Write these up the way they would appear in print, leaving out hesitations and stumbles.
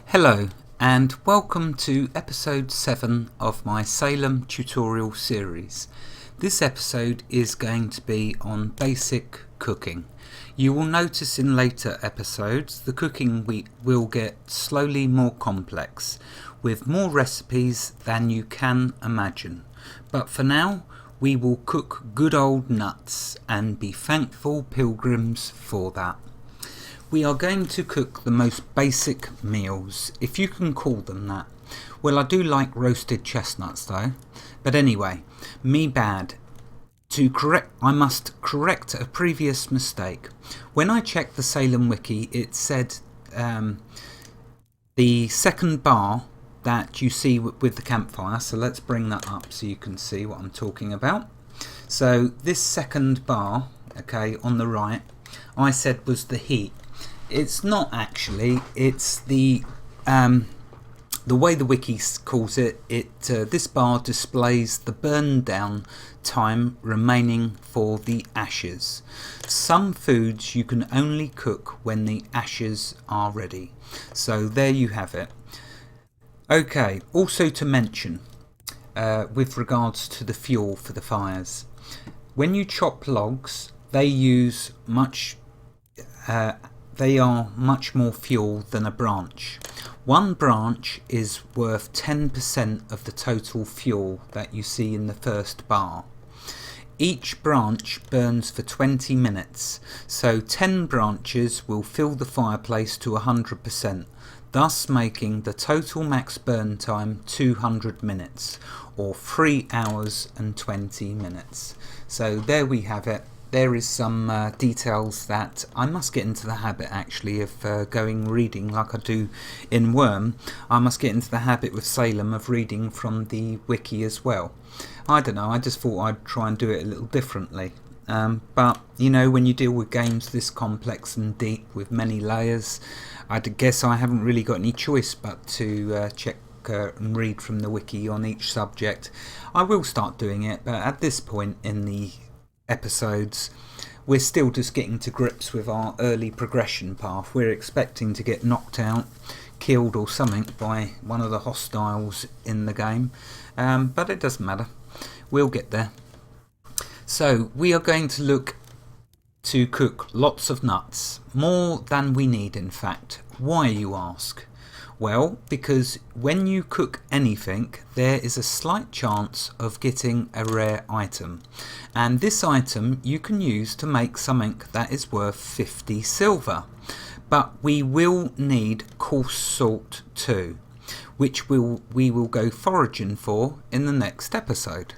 Hello and welcome to episode 7 of my Salem tutorial series. This episode is going to be on basic cooking. You will notice in later episodes the cooking will get slowly more complex with more recipes than you can imagine. But for now we will cook good old nuts and be thankful pilgrims for that. We are going to cook the most basic meals, if you can call them that. Well, I do like roasted chestnuts though. But anyway, me bad. I must correct a previous mistake. When I checked the Salem wiki, it said the second bar that you see with the campfire. So let's bring that up so you can see what I'm talking about. So this second bar, okay, on the right, I said was the heat. It's not actually. It's the way the wiki calls it. This bar displays the burn down time remaining for the ashes. Some foods you can only cook when the ashes are ready. So there you have it. Okay. Also to mention, with regards to the fuel for the fires, when you chop logs, they are much more fuel than a branch. One branch is worth 10% of the total fuel that you see in the first bar. Each branch burns for 20 minutes, so 10 branches will fill the fireplace to 100%, thus making the total max burn time 200 minutes, or 3 hours and 20 minutes. So there we have it. There is some details that I must get into the habit actually of reading like I do in Worm. I must get into the habit with Salem of reading from the wiki as well. I don't know, I just thought I'd try and do it a little differently. But you know, when you deal with games this complex and deep with many layers, I guess I haven't really got any choice but to check and read from the wiki on each subject. I will start doing it, but at this point in the episodes we're still just getting to grips with our early progression path. We're expecting to get knocked out, killed or something by one of the hostiles in the game, but it doesn't matter, we'll get there. So we are going to look to cook lots of nuts, more than we need in fact. Why, you ask? Well, because when you cook anything, there is a slight chance of getting a rare item. And this item you can use to make something that is worth 50 silver. But we will need coarse salt too, which we will go foraging for in the next episode.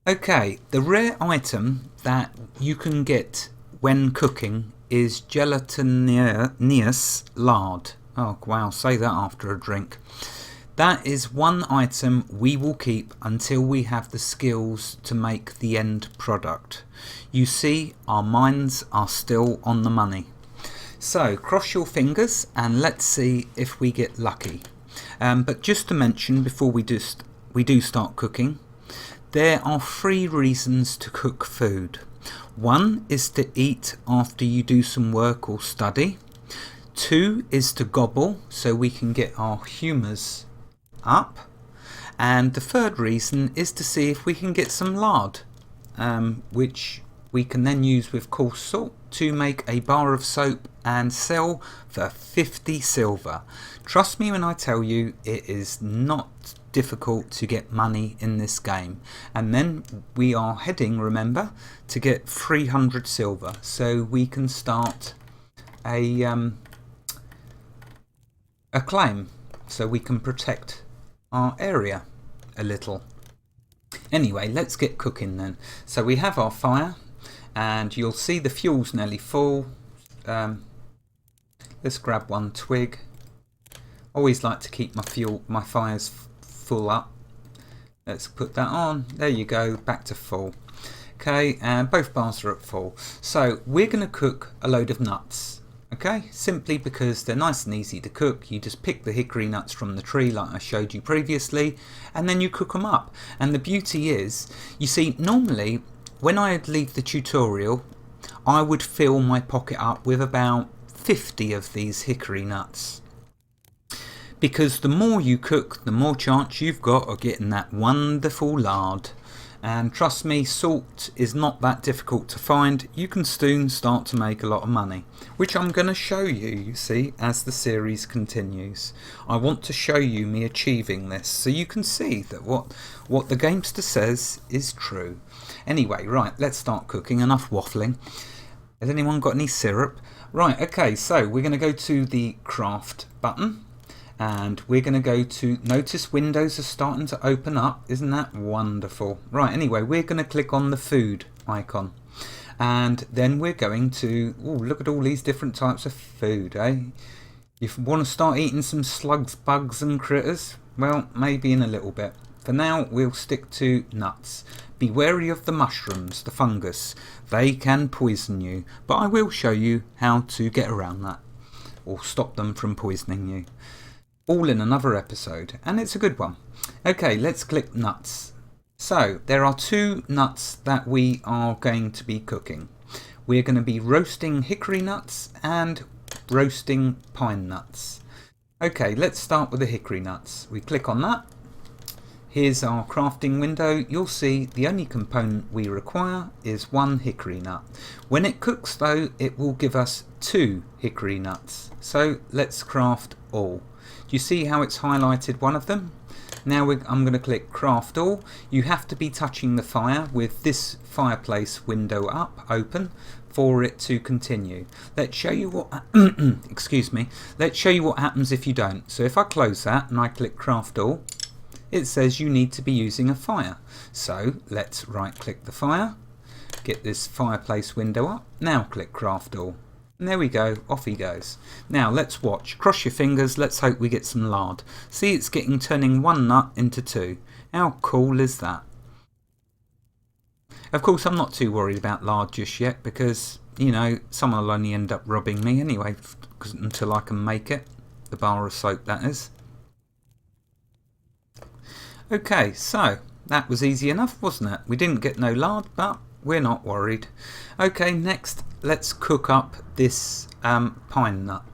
Okay, the rare item that you can get when cooking is gelatinous lard. Oh wow, say that after a drink. That is one item we will keep until we have the skills to make the end product. You see, our minds are still on the money. So cross your fingers and let's see if we get lucky. But just to mention before we do start cooking, there are 3 reasons to cook food. One is to eat after you do some work or study. 2 is to gobble so we can get our humours up. And the 3rd reason is to see if we can get some lard, which we can then use with coarse salt to make a bar of soap and sell for 50 silver. Trust me when I tell you, it is not difficult to get money in this game. And then we are heading, remember, to get 300 silver, so we can start a claim, so we can protect our area a little. Anyway, let's get cooking then. So we have our fire and you'll see the fuel's nearly full. Let's grab one twig. Always like to keep my fires full up. Let's put that on. There you go, back to full. Okay, and both bars are at full. So we're going to cook a load of nuts. Okay, simply because they're nice and easy to cook. You just pick the hickory nuts from the tree like I showed you previously, and then you cook them up. And the beauty is, you see, normally when I'd leave the tutorial I would fill my pocket up with about 50 of these hickory nuts. because the more you cook, the more chance you've got of getting that wonderful lard. And trust me, salt is not that difficult to find. You can soon start to make a lot of money, which I'm going to show you, you see, as the series continues. I want to show you me achieving this so you can see that what the gamester says is true. Anyway, right, let's start cooking. Enough waffling. Has anyone got any syrup? Right, okay, so we're going to go to the craft button. And we're going to go to, notice windows are starting to open up. Isn't that wonderful? Right, anyway, we're going to click on the food icon. And then we're going to, oh, look at all these different types of food, eh? You want to start eating some slugs, bugs and critters? Well, maybe in a little bit. For now, we'll stick to nuts. Be wary of the mushrooms, the fungus. They can poison you, but I will show you how to get around that or stop them from poisoning you. All in another episode, and it's a good one. Okay, let's click nuts. So there are two nuts that we are going to be cooking. We're going to be roasting hickory nuts and roasting pine nuts. Okay, let's start with the hickory nuts. We click on that. Here's our crafting window. You'll see the only component we require is one hickory nut. When it cooks though, it will give us 2 hickory nuts. So let's craft all. Do you see how it's highlighted one of them? Now I'm going to click craft all. You have to be touching the fire with this fireplace window open for it to continue. Let's show you what excuse me. Let's show you what happens if you don't. So if I close that and I click craft all, it says you need to be using a fire. So let's right click the fire, get this fireplace window up. Now click craft all. And there we go, off he goes. Now let's watch. Cross your fingers, let's hope we get some lard. See, it's turning 1 nut into 2. How cool is that? Of course, I'm not too worried about lard just yet because, you know, someone will only end up robbing me anyway until I can make it. The bar of soap, that is. Okay, so that was easy enough, wasn't it? We didn't get no lard, but we're not worried. Okay, next let's cook up this pine nut.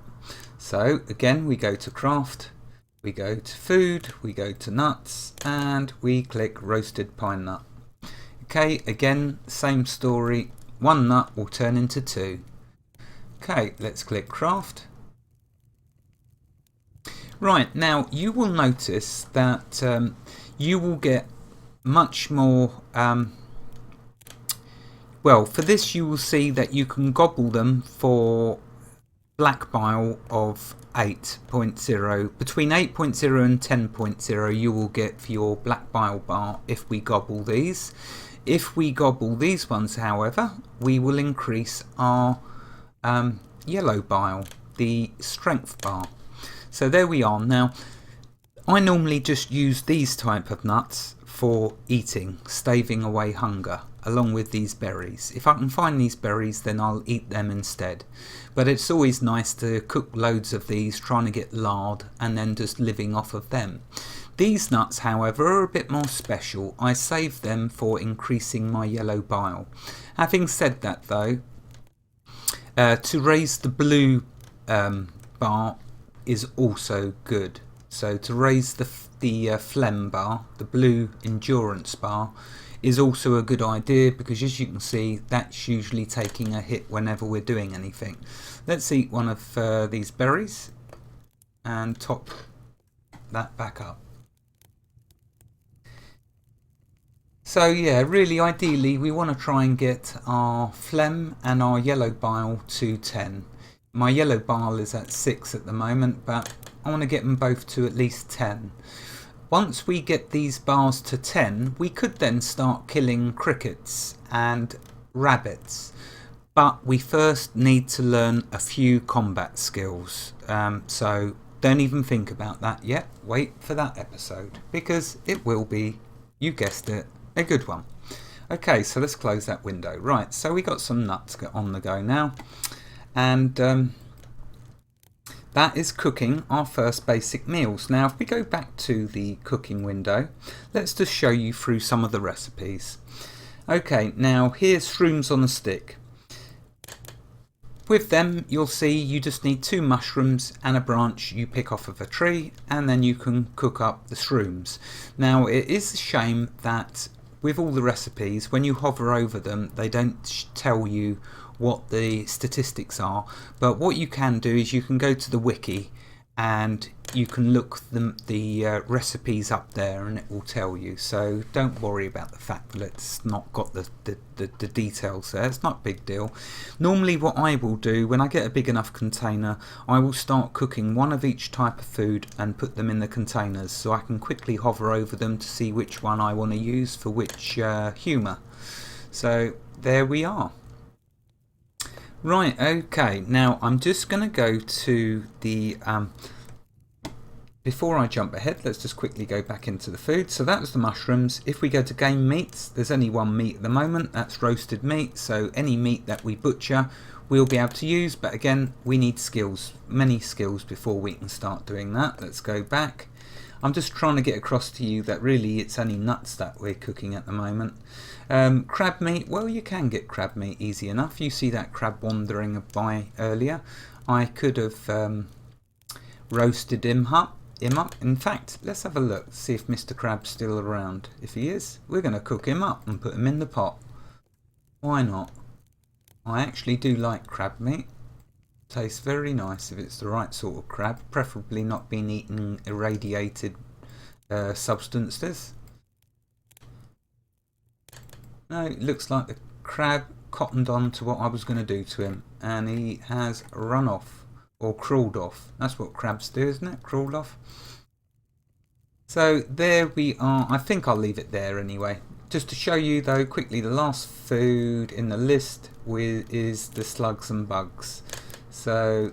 So again, we go to craft, we go to food, we go to nuts, and we click roasted pine nut. Okay, again, same story. 1 nut will turn into 2. Okay, let's click craft. Right, now you will notice that you will get much more well, for this you will see that you can gobble them for black bile of 8.0. Between 8.0 and 10.0 you will get for your black bile bar if we gobble these. If we gobble these ones, however, we will increase our yellow bile, the strength bar. So there we are. Now, I normally just use these type of nuts for eating, staving away hunger, along with these berries. If I can find these berries, then I'll eat them instead. But it's always nice to cook loads of these, trying to get lard, and then just living off of them. These nuts, however, are a bit more special. I save them for increasing my yellow bile. Having said that though, to raise the blue bar is also good. So to raise the phlegm bar, the blue endurance bar, is also a good idea because, as you can see, that's usually taking a hit whenever we're doing anything. Let's eat one of these berries and top that back up. So yeah, really ideally we want to try and get our phlegm and our yellow bile to 10. My yellow bile is at 6 at the moment, but I want to get them both to at least 10. Once we get these bars to 10, we could then start killing crickets and rabbits. But we first need to learn a few combat skills. So don't even think about that yet. Wait for that episode, because it will be, you guessed it, a good one. Okay, so let's close that window. Right, so we got some nuts on the go now. And that is cooking our first basic meals. Now if we go back to the cooking window, let's just show you through some of the recipes. Okay, now here's shrooms on a stick. with them, you'll see you just need 2 mushrooms and a branch you pick off of a tree, and then you can cook up the shrooms. Now, it is a shame that with all the recipes, when you hover over them, they don't tell you what the statistics are. But what you can do is you can go to the wiki and you can look the recipes up there, and it will tell you. So don't worry about the fact that it's not got the details there. It's not a big deal. Normally what I will do when I get a big enough container, I will start cooking one of each type of food and put them in the containers, so I can quickly hover over them to see which one I want to use for which humour. So there we are. Right, okay, now I'm just going to go to the, before I jump ahead, let's just quickly go back into the food. So that was the mushrooms. If we go to game meats, there's only one meat at the moment, that's roasted meat. So any meat that we butcher, we'll be able to use, but again, we need skills, many skills before we can start doing that. Let's go back. I'm just trying to get across to you that really it's only nuts that we're cooking at the moment. Crab meat, well, you can get crab meat easy enough. You see that crab wandering by earlier. I could have roasted him up. In fact, let's have a look, see if Mr. Crab's still around. If he is, we're going to cook him up and put him in the pot. Why not? I actually do like crab meat. Tastes very nice if it's the right sort of crab, preferably not being eaten irradiated substances. No, it looks like the crab cottoned on to what I was going to do to him, and he has run off, or crawled off. That's what crabs do, isn't it? Crawled off. So there we are. I think I'll leave it there anyway. Just to show you though quickly, the last food in the list is the slugs and bugs. So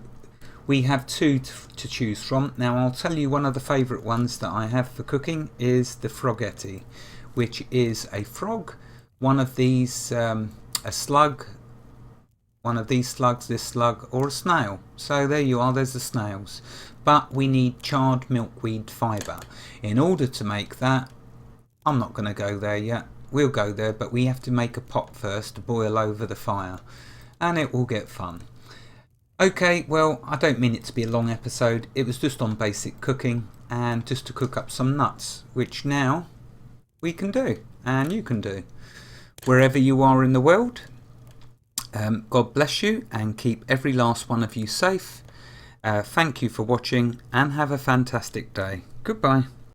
we have 2 to choose from. Now I'll tell you one of the favourite ones that I have for cooking is the froggetti, which is a frog, one of these, a slug, one of these slugs, this slug, or a snail. So there you are, there's the snails. But we need charred milkweed fibre. In order to make that, I'm not going to go there yet. We'll go there, but we have to make a pot first to boil over the fire, and it will get fun. Okay, well, I don't mean it to be a long episode. It was just on basic cooking and just to cook up some nuts, which now we can do, and you can do. Wherever you are in the world, God bless you and keep every last one of you safe. Thank you for watching and have a fantastic day. Goodbye.